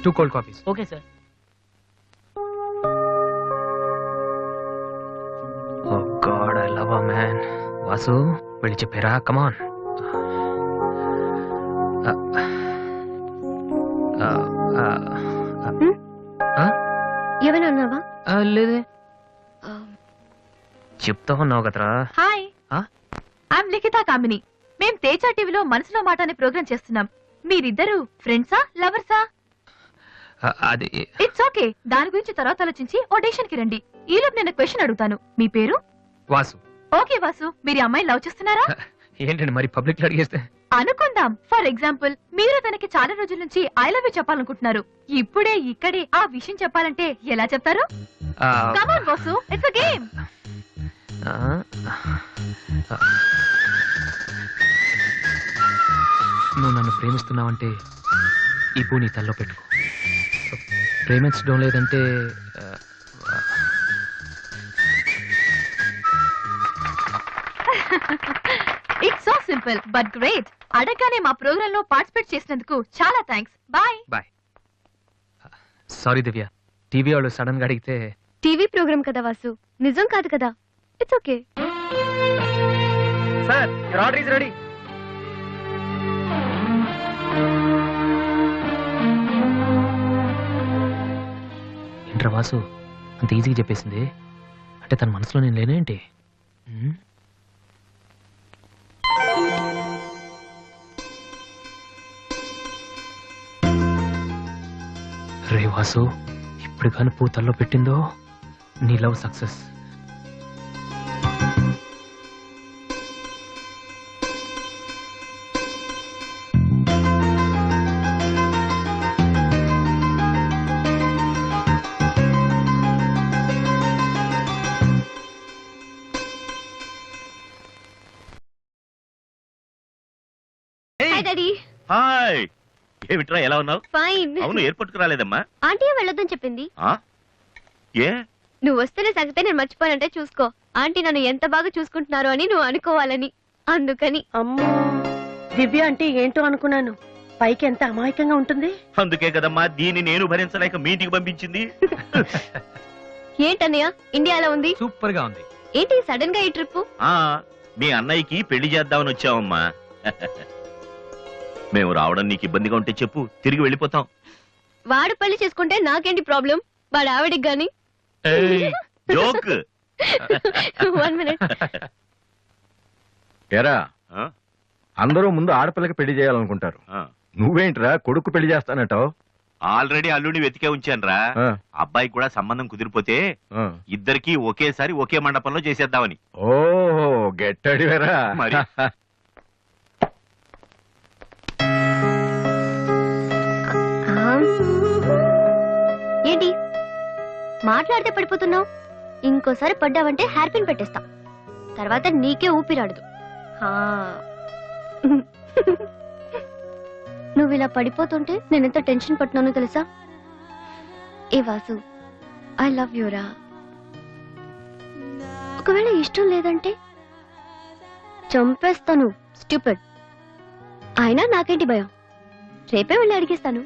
2 cold coffees. Okay, sir. Oh God, I love her, man. Vasu, వెళ్ళి చెప్పారా? Come on. ఏమైనా అన్నావా? లేదే. చెప్తా ఉన్నావు కదరా. హాయ్, ఐఎమ్ లిఖితా కామిని. మేం తేజ టీవీలో మనసులో మాట అనే ప్రోగ్రామ్ చేస్తున్నాం. మీరిద్దరు ఫ్రెండ్సా, లవర్సా? అది ఇట్స్ ఓకే, దాని గురించి తర్వాత ఆలోచించి ఆడిషన్ కి రండి. ఈలోపు నేను క్వశ్చన్ అడుగుతాను. మీ పేరు? వాసు. ఓకే వాసు, మీరు అమ్మాయి లవ్ చేస్తున్నారా? ఏంటండి మరి పబ్లిక్ లో అడిగేస్తే? అనుకుందాం. ఫర్ ఎగ్జాంపుల్, మీరు తనకి చాలా రోజుల నుంచి ఐ లవ్ యూ చెప్పాలనుకుంటున్నారు. ఇప్పుడే ఇక్కడే ఆ విషయం చెప్పాలంటే ఎలా చెప్తారు? Come on Vasu, it's a game. నువ్వు నన్ను ప్రేమిస్తున్నావంటే ఈ పూ నీ తల్లో పెట్టుకో. ప్రేమించడం లేదంటే it's so simple but great. అడగగానే మా ప్రోగ్రామ్ లో పార్టిసిపేట్ చేసినందుకు చాలా thanks. Bye bye. Sorry Divya, TV వాళ్ళు సడన్ గా అడిగితే. టీవీ ప్రోగ్రామ్ కదా వాసు, నిజం కాదు కదా. It's okay. Sir, your order is ready. ఏంట్రా వాసు, అంత ఈజీగా చెప్పేసింది? అంటే తన మనసులో నేను లేనేంటి? రే వాసు, ఇప్పుడు కానీ పూతల్లో పెట్టిందో నీ లవ్ సక్సెస్. హాయ్, ఏమిట్రా ఎలా ఉన్నావు? ఫైన్. అవును, ఎయిర్పోర్ట్ కు రాలేదమ్మా? ఆంటీ వెళ్ళొద్దని చెప్పింది. ఏ నువ్వు వస్తేనే సంగతే నేను మర్చిపోయానంటే చూసుకో. ఆంటీ నన్ను ఎంత బాగా చూసుకుంటున్నారో అని నువ్వు అనుకోవాలని, అందుకని. అమ్మో, దివ్య అంటే ఏంటో అనుకున్నాను. పైకి ఎంత అమాయకంగా ఉంటుంది. అందుకే కదమ్మా దీన్ని నేను భరించలేక మీ ఇంటికి పంపించింది. ఏంటన్నయ్య ఇండియాలో ఉంది? సూపర్ గా ఉంది. ఏంటి సడన్ గా ఈ ట్రిప్? మీ అన్నయ్యకి పెళ్లి చేద్దామని వచ్చావమ్మా. మేము రావడం నీకు ఇబ్బందిగా ఉంటే చెప్పు, తిరిగి వెళ్ళిపోతాం. వాడు పెళ్లి చేసుకుంటే నాకేంటి ప్రాబ్లం? వాడు ఆవిడికి గాని. జోక్. 1 minute. ఎరా, అందరూ ముందు ఆడపిల్లకి పెళ్లి చేయాలనుకుంటారు. నువ్వేంట్రా కొడుకు పెళ్లి చేస్తానటావు? ఆల్రెడీ అల్లుడిని వెతికే ఉంచానురా. అబ్బాయికి కూడా సంబంధం కుదిరిపోతే ఇద్దరికి ఒకేసారి ఒకే మండపంలో చేసేద్దామని. ఓహో, గెట్టడివేరా మరి. ఏంటి మాట్లాడితే పడిపోతున్నావు? ఇంకోసారి పడ్డావంటే హెయిర్ పిన్ పెట్టేస్తా. తర్వాత నీకే ఊపిరాడదు. నువ్వు ఇలా పడిపోతుంటే నేనెంత టెన్షన్ పడుతున్నానో తెలుసా? ఏ వాసు, ఐ లవ్ యూరా. ఒకవేళ ఇష్టం లేదంటే చంపేస్తాను. స్టూపిడ్. అయినా నాకేంటి భయం? రేపే వెళ్ళి అడిగేస్తాను.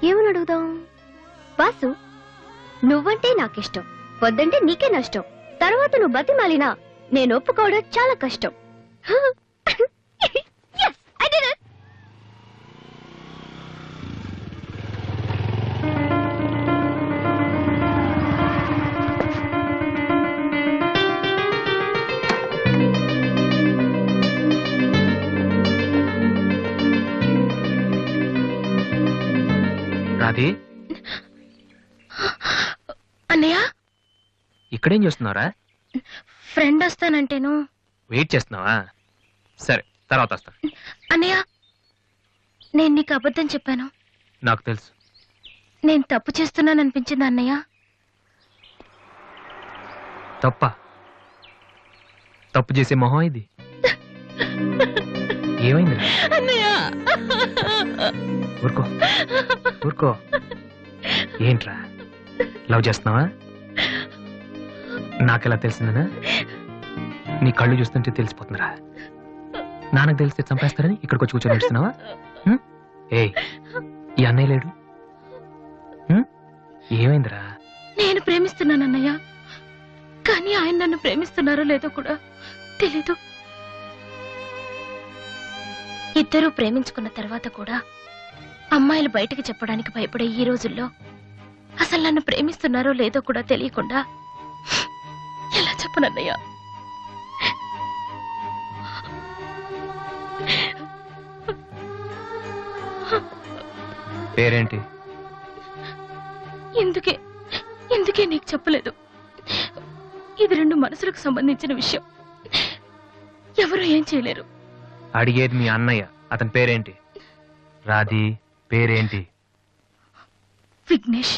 ఏమని అడుగుదాం? వాసు, నువ్వంటే నాకిష్టం, వద్దంటే నీకే నష్టం. తర్వాత నువ్వు బతిమాలినా నేను ఒప్పుకోవడం చాలా కష్టం. Yes, I did it. Radhi, అన్నయ్య, ఇక్కడేం చేస్తున్నారా? ఫ్రెండ్ వస్తానంటేను. వెయిట్ చేస్తున్నావా? సరే, తర్వాత వస్తా. అన్నయ్య, నేను నీకు అబద్ధం చెప్పాను. నాకు తెలుసు. నేను తప్పు చేస్తున్నాను అనిపించింది అన్నయ్య. తప్పు చేసే మొహం ఇది. ఏమైంది? ఊరుకో ఊరుకో. ఏంట్రా, లవ్ చేస్తున్నావా? నాకెలా తెలిసిందనా? నీ కళ్ళు చూస్తుంటే తెలిసిపోతుందిరా. నాన్నకు తెలిస్తే చంపేస్తారని ఇక్కడికి వచ్చి కూర్చొని నడుస్తున్నావా? ఏ ఈ అన్నయ్య లేడు. ఏమైందిరా? నేను ప్రేమిస్తున్నానన్నయ్య, కానీ ఆయన నన్ను ప్రేమిస్తున్నారో లేదో కూడా తెలీదు. ఇద్దరూ ప్రేమించుకున్న తర్వాత కూడా అమ్మాయిలు బయటకు చెప్పడానికి భయపడే ఈ రోజుల్లో అసలు నన్ను ప్రేమిస్తున్నారో లేదో కూడా తెలియకుండా ఎలా చెప్పనన్నయ్య? పేరేంటి? ఎందుకే నీకు చెప్పలేదు. ఇది రెండు మనసులకు సంబంధించిన విషయం, ఎవరు ఏం చేయలేరు. అడిగేది మీ అన్నయ్య, అతని పేరేంటి? రాధి పేరేంటి? విఘ్నేష్.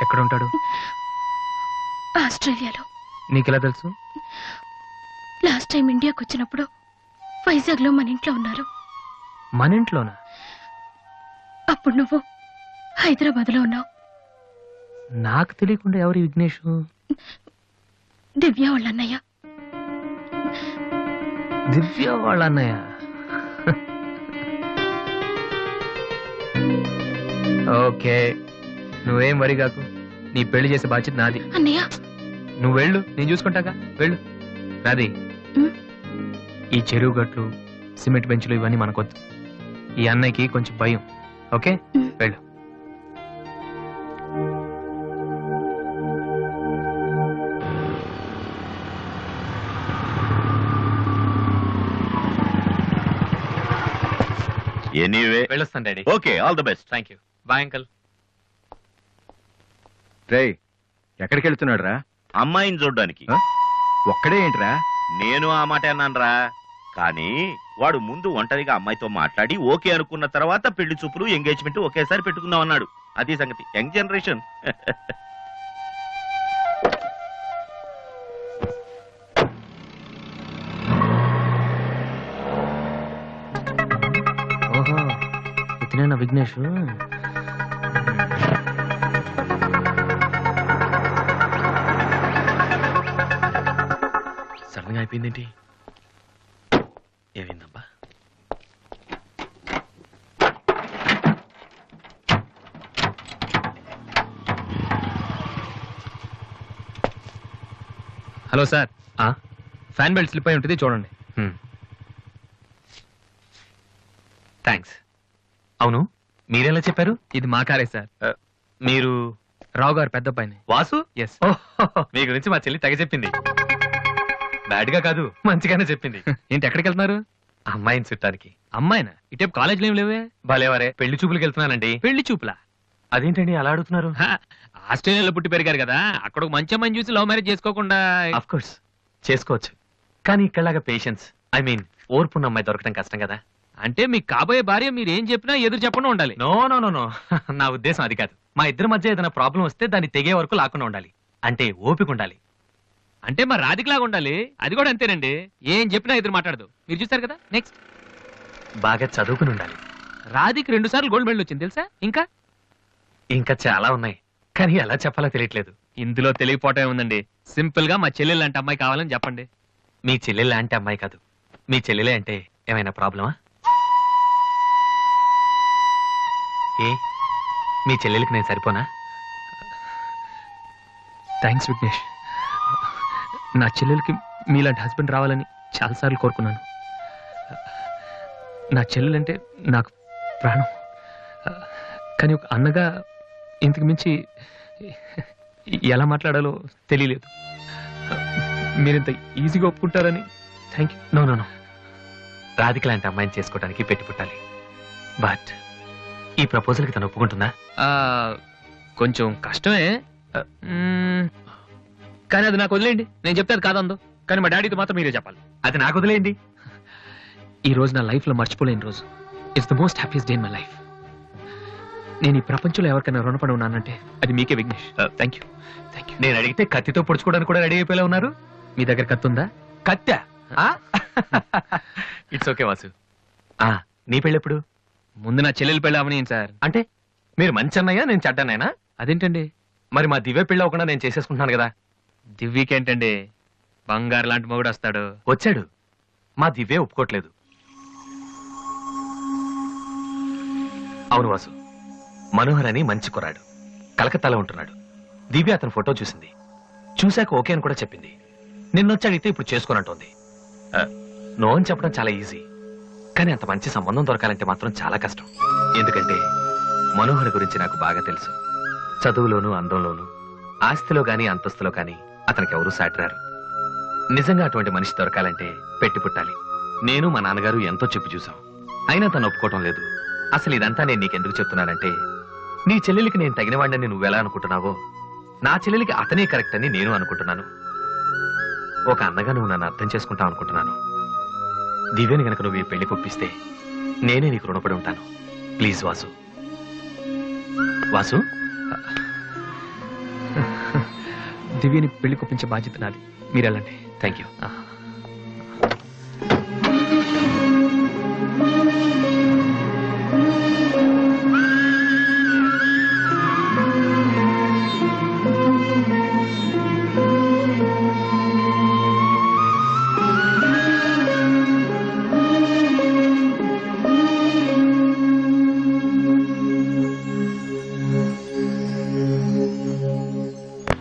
ఎక్కడుంటాడు? ఆస్ట్రేలియాలో. నీకెలా తెలుసు? లాస్ట్ టైం ఇండియాకి వచ్చినప్పుడు వైజాగ్ లో మన ఇంట్లో ఉన్నారు. మన ఇంట్లోనా? అప్పుడు నువ్వు హైదరాబాద్ లో ఉన్నావు. నాకు తెలియకుండా ఎవరు విఘ్నేష్? దివ్య వాళ్ళ అన్నయ్య. దివ్య వాళ్ళ అన్నయ్య. ఓకే, నువ్వేం వరి కాకు, నీ పెళ్లి చేసే బాధ్యత నాది. అన్నయ్య నువ్వు వెళ్ళు, నేను చూసుకుంటాగా. వెళ్ళు. రాది, ఈ చెరువు గట్లు, సిమెంట్ బెంచ్లు ఇవన్నీ మనకొద్దు. ఈ అన్నయ్యకి కొంచెం భయం. ఓకే, వెళ్ళు. ఎనీవే వెళ్ళొస్తాను daddy. Okay, all the best. Thank you. Bye uncle. రేయ్, ఎక్కడికి వెళ్తున్నాడు రా? అమ్మాయిని చూడ్డానికి. ఒక్కడే ఏంట్రా? నేను ఆ మాట అన్నానురా, కానీ వాడు ముందు ఒంటరిగా అమ్మాయితో మాట్లాడి ఓకే అనుకున్న తర్వాత పెళ్లి చూపులు, ఎంగేజ్మెంట్ ఒకేసారి పెట్టుకుందాం అన్నాడు. అది సంగతి. Young generation. ఓహో, ఇతనేనా విఘ్నేష్? సడన్ గా అయిపోయిందేంటి? ఏమైందబ్బా? Hello sir, fan belt slip అయి ఉంటుంది, చూడండి. థ్యాంక్స్. అవును, మీరెలా చెప్పారు? ఇది మా కారే సార్. మీరు రావు గారు పెద్ద పైన. వాసు? ఎస్. మీ గురించి మా చెల్లి తెగ చెప్పింది. బ్యాడ్ గా కాదు, మంచిగానే చెప్పింది. ఏంటి, ఎక్కడికి వెళ్తున్నారు? అమ్మాయిని చుట్టానికి. అమ్మాయినా? ఇటేపు కాలేజీలో ఏం లేవే. భలేవారే, పెళ్లి చూపులకు వెళ్తున్నానండి. పెళ్లి చూపులా? అదేంటండి అలా అడుగుతున్నారు? ఆస్ట్రేలియాలో పుట్టి పెరిగారు కదా, అక్కడ ఒక మంచి అమ్మాయిని చూసి లవ్ మ్యారేజ్ చేసుకోకుండా? అఫ్ కోర్స్ చేసుకోవచ్చు, కానీ ఇక్కడలాగా పేషెన్స్, ఐ మీన్ ఓర్పున్న అమ్మాయి దొరకడం కష్టం కదా. అంటే మీకు కాబోయే భార్య మీరు ఏం చెప్పినా ఎదురు చెప్పకుండా ఉండాలి. నో నో నో నో, నా ఉద్దేశం అది కాదు. మా ఇద్దరి మధ్య ఏదైనా ప్రాబ్లం వస్తే దాన్ని తెగే వరకు లాకుండా ఉండాలి. అంటే ఓపిక ఉండాలి. అంటే మరి రాధికలాగా ఉండాలి. అది కూడా అంతేనండి, ఏం చెప్పినా ఎదురు మాట్లాడదు. మీరు చూసారు కదా. నెక్స్ట్, బాగా చదువుకుని ఉండాలి. రాధికి 2 సార్లు గోల్డ్ మెడల్ వచ్చింది తెలుసా? ఇంకా చాలా ఉన్నాయి, కానీ ఎలా చెప్పాలో తెలియట్లేదు. ఇందులో తెలియపోవటం ఉందండి. సింపుల్ గా మా చెల్లెలు లాంటి అమ్మాయి కావాలని చెప్పండి. మీ చెల్లెలు లాంటి అమ్మాయి కాదు, మీ చెల్లెలే అంటే ఏమైనా ప్రాబ్లమా? ఏ, మీ చెల్లెలకి నేను సరిపోనా? థ్యాంక్స్ విఘ్నేష్. నా చెల్లెలకి మీలాంటి హస్బెండ్ రావాలని చాలాసార్లు కోరుకున్నాను. నా చెల్లెలంటే నాకు ప్రాణం. కానీ ఒక అన్నగా ఇంతకు మించి ఎలా మాట్లాడాలో తెలియలేదు. మీరింత ఈజీగా ఒప్పుకుంటారని thank you. No no no, Radhika లాంటి అమ్మాయిని చేసుకోవడానికి పెట్టి పుట్టాలి. బట్ ఈ ప్రపోజల్కి తను ఒప్పుకుంటుందా? కొంచెం కష్టమే, కానీ అది నాకు వదిలేయండి. నేను చెప్తే అది కాదందో, కానీ మా డాడీతో మాత్రం మీరే చెప్పాలి. అది నాకు వదిలేయండి. ఈ రోజు నా లైఫ్ లో మర్చిపోలేని రోజు. It's the most happiest day in my life. నేను ఈ ప్రపంచంలో ఎవరికైనా రుణపడి ఉన్నానంటే అది మీకే Vignesh. Thank you. Thank you. నేను అడిగితే కత్తితో పొడుచుకోవడానికి కూడా రెడీ అయిపోయేలా ఉన్నారు. మీ దగ్గర కత్తుందా? కత్తా? It's okay Vasu. నీ పెళ్ళెప్పుడు? ముందు నా చెల్లెలు పెళ్ళి అవనీయండి సార్. అంటే మీరు మంచి అన్నయ్య, నేను చెడ్డన్నయ్యనా? అదేంటండి? మరి మా దివ్య పెళ్ళి అవ్వకుండా నేను చేసేసుకుంటున్నాను కదా. దివ్యకేంటండి, బంగారు లాంటి మొగుడు వస్తాడు. వచ్చాడు, మా దివ్య ఒప్పుకోట్లేదు. అవును వాసు, మనోహర్ అని మంచి కుర్రాడు, కలకత్తాలో ఉంటున్నాడు. దివ్య అతని ఫోటో చూసింది, చూశాక ఓకే అని కూడా చెప్పింది. నిన్నొచ్చి అడిగితే ఇప్పుడు చేసుకోనంటోంది. నో అని చెప్పడం చాలా ఈజీ, కానీ అంత మంచి సంబంధం దొరకాలంటే మాత్రం చాలా కష్టం. ఎందుకంటే మనోహర్ గురించి నాకు బాగా తెలుసు. చదువులోనూ అందంలోనూ ఆస్తిలో గాని అంతస్తులో గాని అతనికి ఎవరూ సాటిరారు. నిజంగా అటువంటి మనిషి దొరకాలంటే పెట్టి పుట్టాలి. నేను మా నాన్నగారు ఎంతో చెప్పి చూసాం, అయినా తను ఒప్పుకోవటం లేదు. అసలు ఇదంతా నేను నీకెందుకు చెప్తున్నానంటే, నీ చెల్లెలికి నేను తగినవాడిని నువ్వెలా అనుకుంటున్నావో నా చెల్లెలికి అతనే కరెక్ట్ అని నేను అనుకుంటున్నాను. ఒక అన్నగా నువ్వు నన్ను అర్థం చేసుకుంటావు అనుకుంటున్నాను. దివ్యని గనక నువ్వు ఈ పెళ్లి కొప్పిస్తే నేనే నీకు రుణపడి ఉంటాను. ప్లీజ్ వాసు. వాసు, దివ్యని పెళ్లి కొప్పించే బాధ్యత నాది. మీరు వెళ్ళండి. Thank you.